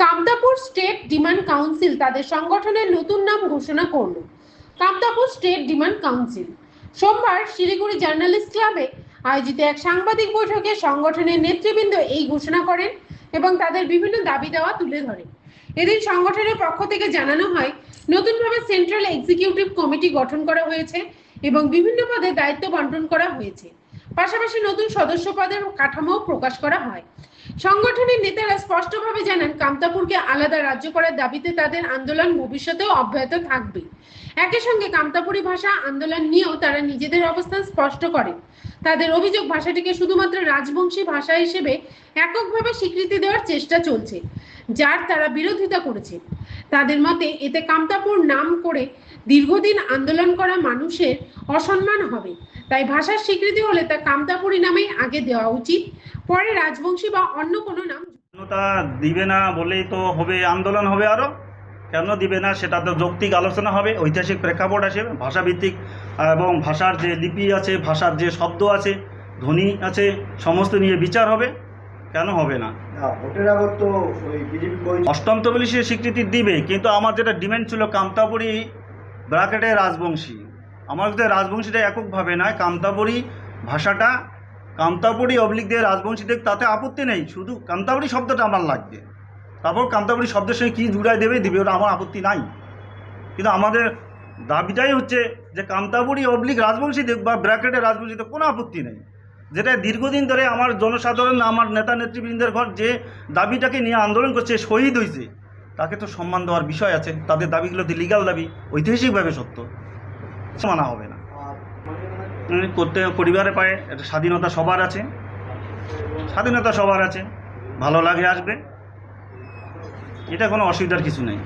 Kamtapur state demand council তাদের সংগঠনের নতুন নাম ঘোষণা করল। কামতাপুর স্টেট ডিমান্ড কাউন্সিল সোমবার শিলিগুড়ি জার্নালিস্ট ক্লাবে আয়োজিত এক সাংবাদিক বৈঠকে সংগঠনের নেতৃবৃন্দ এই ঘোষণা করেন এবং তাদের বিভিন্ন দাবি দেওয়া তুলে ধরেন। এদিন সংগঠনের পক্ষ থেকে জানানো হয়, নতুনভাবে সেন্ট্রাল এক্সিকিউটিভ কমিটি গঠন করা হয়েছে এবং বিভিন্ন পদে দায়িত্ব বন্টন করা হয়েছে। পাশাপাশি নতুন সদস্য পদের কাঠামো প্রকাশ করা হয়। সংগঠনের নেতারা স্পষ্টভাবে জানান, কামতাপুরকে আলাদা রাজ্য করার দাবিতে তাদের আন্দোলন ভবিষ্যতেও অব্যাহত থাকবে। একই সঙ্গে কামতাপুরি ভাষা আন্দোলন নিয়েও তারা নিজেদের অবস্থান স্পষ্ট করে। তাদের অভিযোগ, ভাষাটিকে শুধুমাত্র রাজবংশী ভাষা হিসেবে এককভাবে স্বীকৃতি দেওয়ার চেষ্টা চলছে, যার তারা বিরোধিতা করেছে। তাদের মতে এতে কামতাপুর নাম করে দীর্ঘদিন আন্দোলন করা মানুষের অসম্মান হবে। তাই ভাষার স্বীকৃতি হলে তা কামতাপুরি নামেই আগে দেওয়া উচিত, পরে রাজবংশী বা অন্য কোনো নাম। তা দিবে না বলেই তো হবে, আন্দোলন হবে আরও। কেন দিবে না সেটা তো যৌক্তিক আলোচনা হবে, ঐতিহাসিক প্রেক্ষাপট আসে, ভাষাভিত্তিক এবং ভাষার যে লিপি আছে, ভাষার যে শব্দ আছে, ধ্বনি আছে, সমস্ত নিয়ে বিচার হবে। কেন হবে না? অষ্টম তবলি সে স্বীকৃতি দিবে, কিন্তু আমার যেটা ডিমান্ড ছিল কামতাপুরি ব্র্যাকেটে রাজবংশী। আমার যদি রাজবংশীটা এককভাবে নয়, কামতাপুরি ভাষাটা কামতাপুরি অবলিক দিয়ে রাজবংশী দেখ, তাতে আপত্তি নেই, শুধু কামতাপুরি শব্দটা আমার লাগবে। তারপর কামতাপুরি শব্দের সঙ্গে কী জুড়াই দিবে ওটা আমার আপত্তি নাই। কিন্তু আমাদের দাবিটাই হচ্ছে যে কামতাপুরি অবলিক রাজবংশী দেখ বা ব্র্যাকেটে রাজবংশীতে কোনো আপত্তি নেই। যেটা দীর্ঘদিন ধরে আমার জনসাধারণ, আমার নেতা নেতৃবৃন্দের ঘর যে দাবিটাকে নিয়ে আন্দোলন করছে, শহীদ হয়েছে, তাকে তো সম্মান দেওয়ার বিষয় আছে। তাদের দাবিগুলো লিগ্যাল দাবি, ঐতিহাসিকভাবে সত্য, মানা হবে না। করতে পরিবারে পায়, এটা স্বাধীনতা সবার আছে, স্বাধীনতা সবার আছে, ভালো লাগে আসবে, এটা কোনো অসুবিধার কিছু নেই।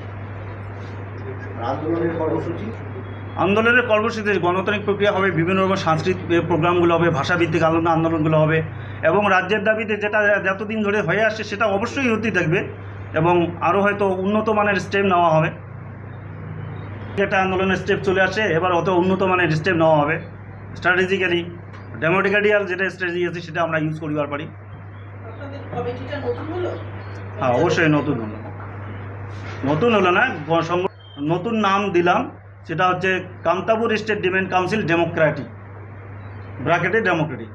আন্দোলনের কর্মসূচি গণতান্ত্রিক প্রক্রিয়া হবে, বিভিন্ন রকম সাংস্কৃতিক প্রোগ্রামগুলো হবে, ভাষাভিত্তিক আন্দোলনগুলো হবে, এবং রাজ্যের দাবিতে যেটা যতদিন ধরে হয়ে আসছে সেটা অবশ্যই হতেই থাকবে, এবং আরও হয়তো উন্নত মানের স্টেপ নেওয়া হবে। যেটা আন্দোলনের স্টেপ চলে আসে, এবার অত উন্নত মানের স্টেপ নেওয়া হবে। স্ট্র্যাটেজিক্যালি ডেমোক্রেটিক্যাল যেটা স্ট্র্যাটেজি আছে সেটা আমরা ইউজ করিবার পারি। হ্যাঁ, অবশ্যই নতুন হলো না, নতুন নাম দিলাম, সেটা হচ্ছে Kamtapur state demand council democratic, ব্র্যাকেটে ডেমোক্রেটিক।